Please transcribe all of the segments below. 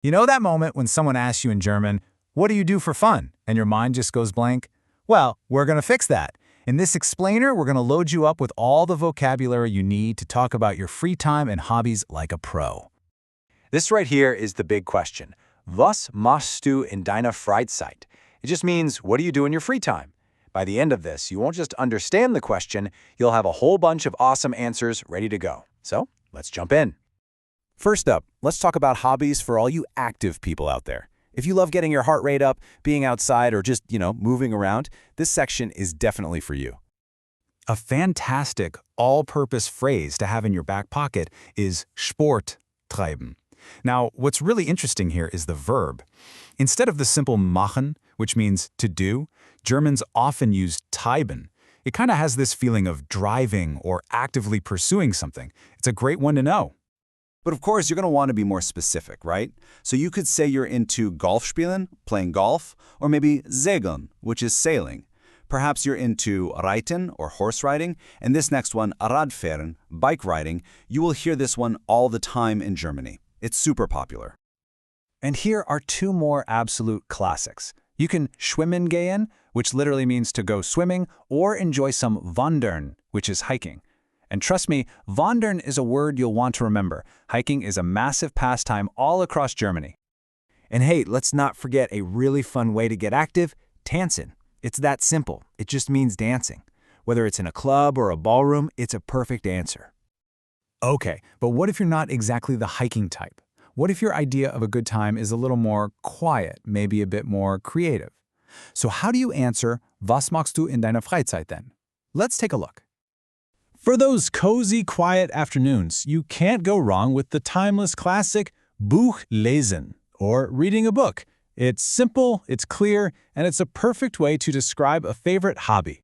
You know that moment when someone asks you in German, "What do you do for fun?" and your mind just goes blank? Well, we're going to fix that. In this explainer, we're going to load you up with all the vocabulary you need to talk about your free time and hobbies like a pro. This right here is the big question. Was machst du in deiner Freizeit? It just means, what do you do in your free time? By the end of this, you won't just understand the question, you'll have a whole bunch of awesome answers ready to go. So, let's jump in. First up, let's talk about hobbies for all you active people out there. If you love getting your heart rate up, being outside, or just, moving around, this section is definitely for you. A fantastic, all-purpose phrase to have in your back pocket is Sport treiben. Now, what's really interesting here is the verb. Instead of the simple machen, which means to do, Germans often use treiben. It kind of has this feeling of driving or actively pursuing something. It's a great one to know. But of course, you're going to want to be more specific, right? So you could say you're into golf spielen, playing golf, or maybe segeln, which is sailing. Perhaps you're into reiten, or horse riding, and this next one, Radfahren, bike riding. You will hear this one all the time in Germany. It's super popular. And here are two more absolute classics. You can schwimmen gehen, which literally means to go swimming, or enjoy some wandern, which is hiking. And trust me, wandern is a word you'll want to remember. Hiking is a massive pastime all across Germany. And hey, let's not forget a really fun way to get active, tanzen. It's that simple. It just means dancing. Whether it's in a club or a ballroom, it's a perfect answer. Okay, but what if you're not exactly the hiking type? What if your idea of a good time is a little more quiet, maybe a bit more creative? So how do you answer, was machst du in deiner Freizeit then? Let's take a look. For those cozy, quiet afternoons, you can't go wrong with the timeless classic Buch lesen, or reading a book. It's simple, it's clear, and it's a perfect way to describe a favorite hobby.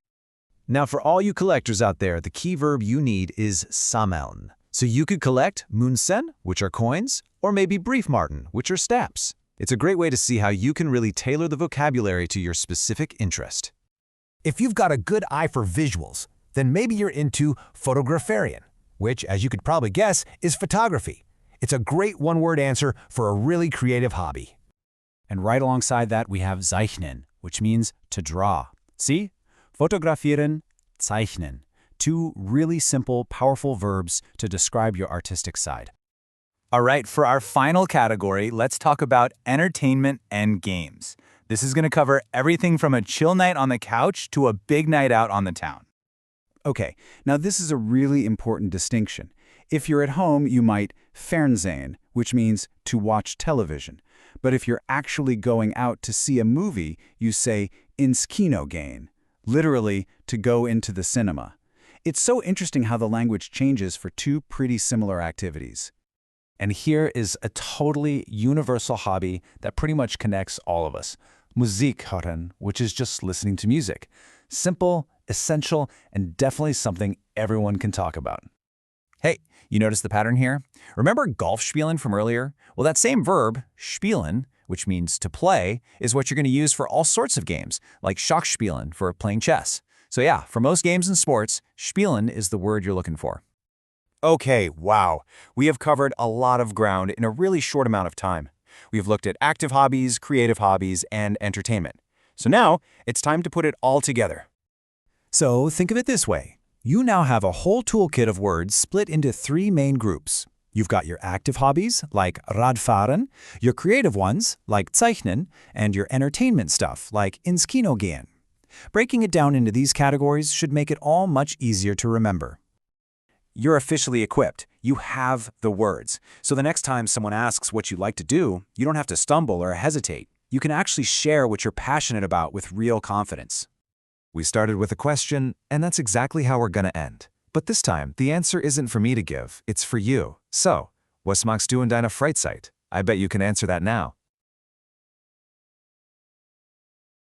Now for all you collectors out there, the key verb you need is sammeln. So you could collect Münzen, which are coins, or maybe Briefmarken, which are stamps. It's a great way to see how you can really tailor the vocabulary to your specific interest. If you've got a good eye for visuals, then maybe you're into photographerien, which, as you could probably guess, is photography. It's a great one-word answer for a really creative hobby. And right alongside that, we have zeichnen, which means to draw. See? Fotografieren, zeichnen. Two really simple, powerful verbs to describe your artistic side. All right, for our final category, let's talk about entertainment and games. This is going to cover everything from a chill night on the couch to a big night out on the town. Okay, now this is a really important distinction. If you're at home, you might fernsehen, which means to watch television. But if you're actually going out to see a movie, you say ins Kino gehen, literally to go into the cinema. It's so interesting how the language changes for two pretty similar activities. And here is a totally universal hobby that pretty much connects all of us. Musik hören, which is just listening to music. Simple, essential, and definitely something everyone can talk about. Hey, you notice the pattern here? Remember golf spielen from earlier? Well, that same verb, spielen, which means to play, is what you're going to use for all sorts of games, like Schachspielen for playing chess. So yeah, for most games and sports, spielen is the word you're looking for. Okay, wow. We have covered a lot of ground in a really short amount of time. We've looked at active hobbies, creative hobbies, and entertainment. So now, it's time to put it all together. So think of it this way. You now have a whole toolkit of words split into three main groups. You've got your active hobbies, like Radfahren, your creative ones, like zeichnen, and your entertainment stuff, like ins Kino gehen. Breaking it down into these categories should make it all much easier to remember. You're officially equipped. You have the words. So the next time someone asks what you like to do, you don't have to stumble or hesitate. You can actually share what you're passionate about with real confidence. We started with a question, and that's exactly how we're going to end. But this time, the answer isn't for me to give, it's for you. So, was machst du in deiner Freizeit? I bet you can answer that now.